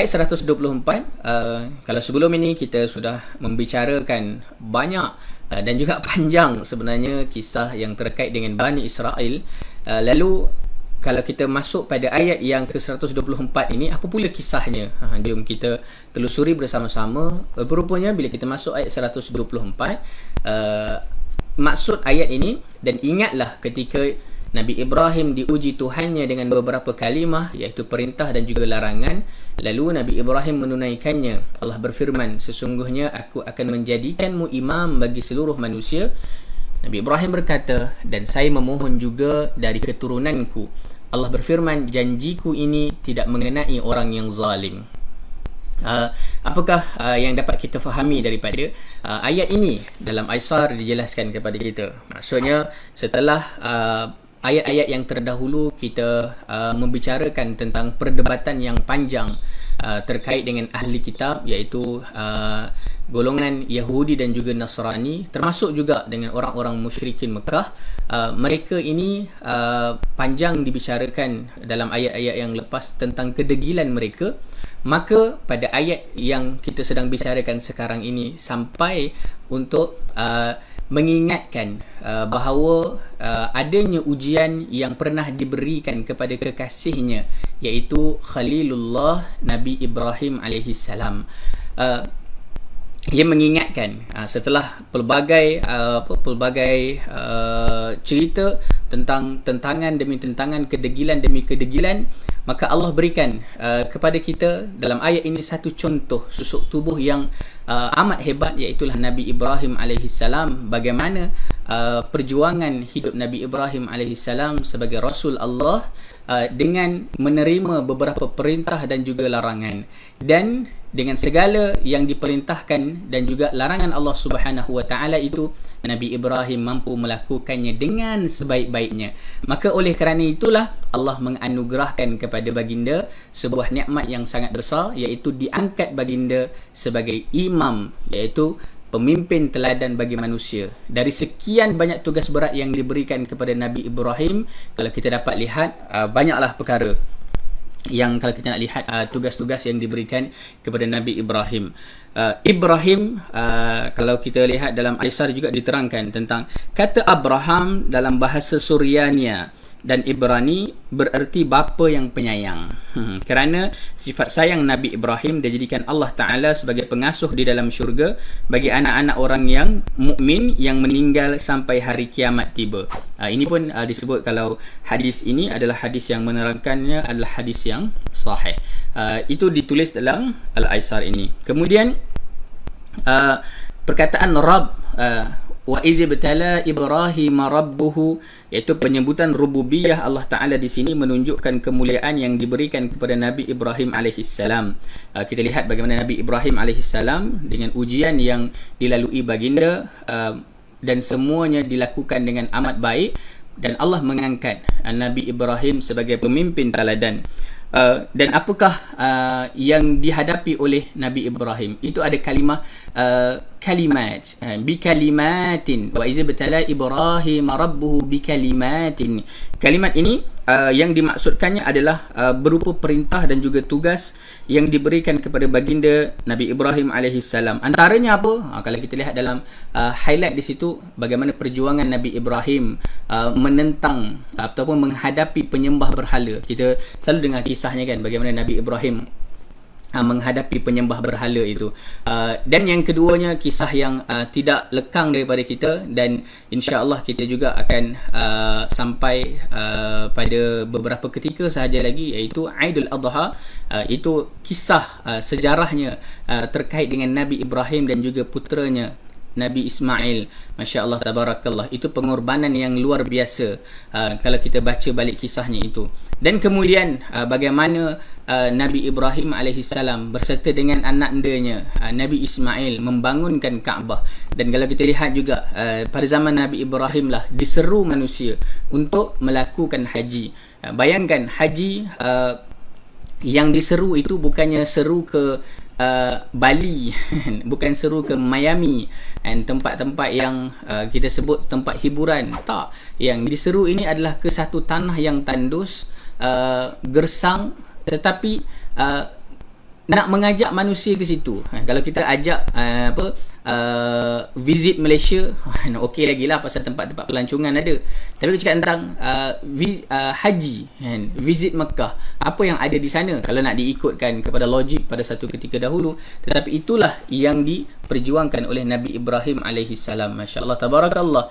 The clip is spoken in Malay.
Ayat 124, kalau sebelum ini kita sudah membicarakan banyak dan juga panjang sebenarnya kisah yang terkait dengan Bani Israel. Lalu kalau kita masuk pada ayat yang ke-124 ini, apa pula kisahnya? Jom kita telusuri bersama-sama. Berupanya bila kita masuk ayat 124, maksud ayat ini, dan ingatlah ketika Nabi Ibrahim diuji Tuhannya dengan beberapa kalimah, iaitu perintah dan juga larangan. Lalu Nabi Ibrahim menunaikannya. Allah berfirman, sesungguhnya aku akan menjadikanmu imam bagi seluruh manusia. Nabi Ibrahim berkata, dan saya memohon juga dari keturunanku. Allah berfirman, janjiku ini tidak mengenai orang yang zalim. Apakah yang dapat kita fahami daripada ayat ini? Dalam Aisar dijelaskan kepada kita. Maksudnya setelah ayat-ayat yang terdahulu kita membicarakan tentang perdebatan yang panjang terkait dengan ahli kitab, iaitu golongan Yahudi dan juga Nasrani, termasuk juga dengan orang-orang musyrikin Mekah. Mereka ini panjang dibicarakan dalam ayat-ayat yang lepas tentang kedegilan mereka. Maka pada ayat yang kita sedang bicarakan sekarang ini sampai untuk mengingatkan bahawa adanya ujian yang pernah diberikan kepada kekasihnya, iaitu Khalilullah Nabi Ibrahim alaihissalam. Ia mengingatkan setelah pelbagai cerita tentang tentangan demi tentangan, kedegilan demi kedegilan, maka Allah berikan kepada kita dalam ayat ini satu contoh susuk tubuh yang amat hebat, iaitulah Nabi Ibrahim alaihissalam. Bagaimana perjuangan hidup Nabi Ibrahim alaihissalam sebagai Rasul Allah dengan menerima beberapa perintah dan juga larangan, dan dengan segala yang diperintahkan dan juga larangan Allah Subhanahu wa taala itu, Nabi Ibrahim mampu melakukannya dengan sebaik-baiknya. Maka oleh kerana itulah Allah menganugerahkan kepada baginda sebuah nikmat yang sangat besar, iaitu diangkat baginda sebagai imam, iaitu pemimpin teladan bagi manusia. Dari sekian banyak tugas berat yang diberikan kepada Nabi Ibrahim, kalau kita dapat lihat banyaklah perkara yang kalau kita nak lihat tugas-tugas yang diberikan kepada Nabi Ibrahim. Kalau kita lihat dalam Aisar juga diterangkan tentang kata Abraham dalam bahasa Suryania dan Ibrani bererti bapa yang penyayang. Kerana sifat sayang Nabi Ibrahim dijadikan Allah Ta'ala sebagai pengasuh di dalam syurga bagi anak-anak orang yang mukmin yang meninggal sampai hari kiamat tiba. Ini pun disebut, kalau hadis ini adalah hadis yang menerangkannya adalah hadis yang sahih. Itu ditulis dalam Al-Aisar ini. Kemudian perkataan Rabb, wa izibtala Ibrahim rabbuhu, iaitu penyebutan rububiyah Allah Ta'ala di sini menunjukkan kemuliaan yang diberikan kepada Nabi Ibrahim alaihissalam. Kita lihat bagaimana Nabi Ibrahim alaihissalam dengan ujian yang dilalui baginda dan semuanya dilakukan dengan amat baik, dan Allah mengangkat Nabi Ibrahim sebagai pemimpin teladan. Dan apakah yang dihadapi oleh Nabi Ibrahim? Itu ada kalimah kalimat, bikalimatin, wa izibtala Ibrahim rabbuhu bikalimatin. Kalimat ini yang dimaksudkannya adalah berupa perintah dan juga tugas yang diberikan kepada baginda Nabi Ibrahim alaihissalam. Antaranya apa? Kalau kita lihat dalam highlight di situ, bagaimana perjuangan Nabi Ibrahim menentang ataupun menghadapi penyembah berhala. Kita selalu dengar kisahnya kan, bagaimana Nabi Ibrahim menghadapi penyembah berhala itu. Dan yang keduanya, kisah yang tidak lekang daripada kita, dan insya-Allah kita juga akan sampai pada beberapa ketika sahaja lagi, iaitu Aidul Adha. Itu kisah sejarahnya terkait dengan Nabi Ibrahim dan juga puteranya Nabi Ismail. Masya Allah, tabarakallah. Itu pengorbanan yang luar biasa kalau kita baca balik kisahnya itu. Dan kemudian bagaimana Nabi Ibrahim alaihissalam berserta dengan anak-andanya Nabi Ismail membangunkan Kaabah. Dan kalau kita lihat juga pada zaman Nabi Ibrahim lah diseru manusia untuk melakukan haji. Bayangkan haji yang diseru itu bukannya seru ke Bali, bukan seru ke Miami dan tempat-tempat yang kita sebut tempat hiburan. Tak, yang diseru ini adalah ke satu tanah yang tandus, gersang, tetapi nak mengajak manusia ke situ. Kalau kita ajak visit Malaysia, okey lagi lah pasal tempat-tempat pelancongan ada. Tapi kita cakap tentang haji, visit Mekah, apa yang ada di sana kalau nak diikutkan kepada logik pada satu ketika dahulu. Tetapi itulah yang diperjuangkan oleh Nabi Ibrahim alaihi salam. Masya-Allah, tabarakallah.